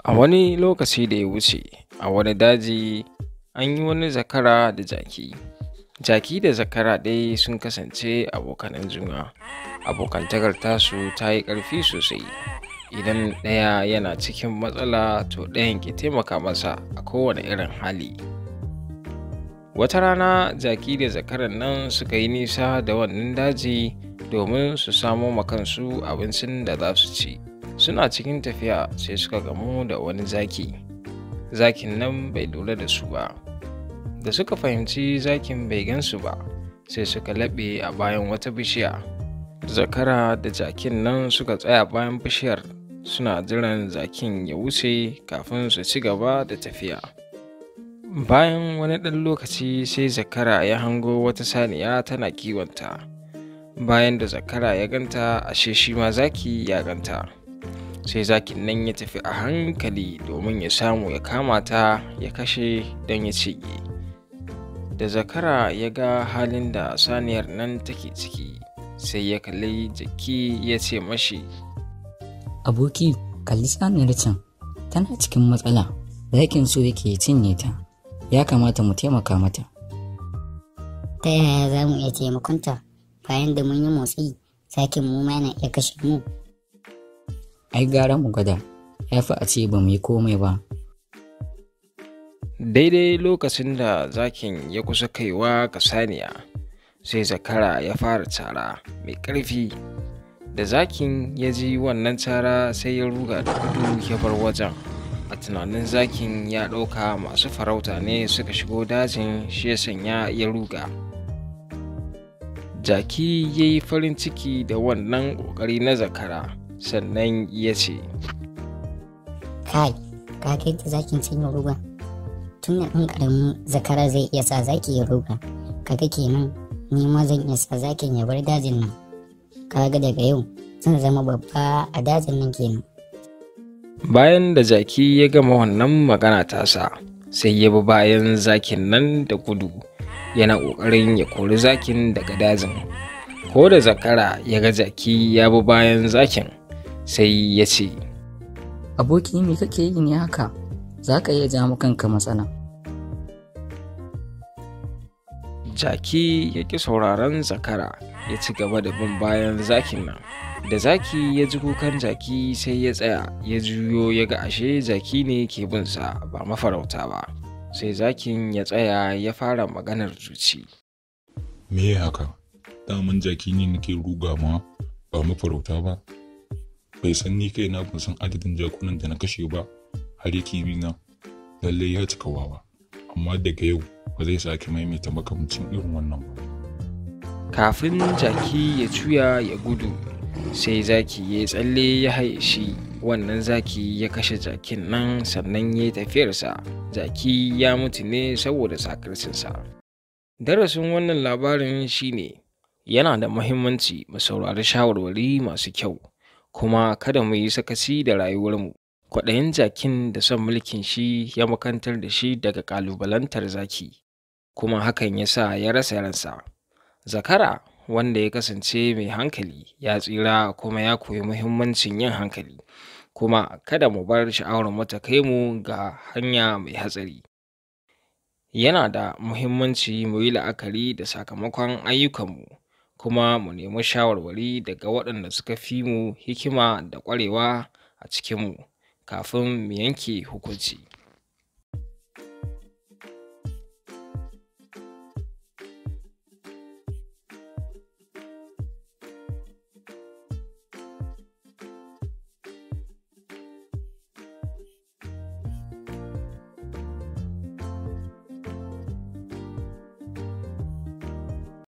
A wani lokaci da ya wuce, a wani daji an yi wani zakara da jaki. Jaki da zakara dai sun kasance abokanan juna. Abokantakar tasu ta yi ƙarfi sosai. Idan ɗaya yana cikin matsala, to ɗayan ke taimaka masa a kowane irin hali. Wata rana jaki da zakaran nan suka yi nisa da wannan daji domin su samo ma kansu abincin da za su ci. Suna cikin tafiya sai suka gamu da wani zaki. Zakin nan bai lura da su ba. Da suka fahimci zakin bai gansu ba, sai suka laɓe a bayan wata bishiya. Zakara da jakin nan suka tsaya bayan bishiyar suna jiran zakin ya wuce kafin su ci gaba da tafiya. Bayan wani ɗan lokaci sai zakara ya hango wata saniya tana kiwonta. Bayan da zakara ya ganta, ashe shi ma zaki ya ganta. Sai zakin nan ya tafi a hankali domin ya samu ya kama ta ya kashe don ya cinye. Da zakara ya ga halin da saniyar nan take ciki, sai ya kalli jaki ya ce mashi, Aboki, kalli saniyar can, tana cikin matsala, zakin so yake cinye ta, ya kamata mu taimaka mata. Ta yaya za mu iya taimakonta bayan da mun yi motsi, zakin mu ma yana iya kashe mu? Ai gara mu gwada, ya fi a ce ba mu yi komai ba. Daidai lokacin da zakin ya kusa kaiwa ga saniya, sai zakara ya fara cara mai ƙarfi. Da zakin ya ji wannan cara sai ya ruga da gudu ya bar wajen. A tunanin zakin ya ɗauka masu farauta ne suka shigo dajin, shi ya sanya ya ruga. Jaki ya yi farin ciki da wannan ƙoƙari na zakara, sannan ya ce, Kai, ka kai ta zakin can ya ruga. Tun da ɗan ƙaramin zakara zai iya sa zaki ya ruga, kaga kenan ni ma zan iya sa zakin ya bar dajin nan. Kaga daga yau zan zama babba a dajin nan kenan. Bayan da jaki ya gama wannan magana tasa, sai ya bi bayan zakin nan da gudu, yana ƙoƙarin ya kori zakin daga dajin. Ko da zakara ya ga jaki ya bi bayan zakin, sai ya ce, Aboki, me kake yi ne haka? Za ka iya ja kanka matsala. Jaki ya ƙi sauraron zakara, ya ci gaba da bin bayan zakin nan. Da zaki ya ji kukan jaki sai ya tsaya, ya juyo ya ga ashe jaki ne ke binsa ba mafarauta ba. Sai zakin ya tsaya ya fara maganar zuci. Me ya haka? Daman jaki ne nake ruga ma ba mafarauta ba. Bai san ni kaina ban san adadin jakunan da na kashe ba. Har yake bina, lallai ya cika wawa, amma daga yau ba zai sake maimaita makamancin irin wannan ba. Kafin jaki ya juya ya gudu, sai zaki ya tsalle ya haye shi. Wannan zaki ya kashe jakin nan, sannan ya yi tafiyarsa. Jaki ya mutu ne saboda sakarcinsa. Darasin wannan labarin shine, yana da muhimmanci mu saurari shawarwari masu kyau, kuma kada mu yi sakaci da rayuwarmu. Kwaɗayin jakin da son mulkin shi ya makantar da shi daga ƙalubalantar zaki, kuma hakan ya sa ya rasa ransa. Zakara, wanda ya kasance mai hankali, ya tsira kuma ya koyi muhimmancin yin hankali. Kuma kada mu bar sha'awar mu ta kai mu ga hanya mai hatsari. Yana da muhimmanci mu yi la'akari da sakamakon ayyukanmu, kuma mu nemi shawarwari daga waɗanda suka fi mu hikima da ƙwarewa a cikinmu kafin mu yanke hukunci.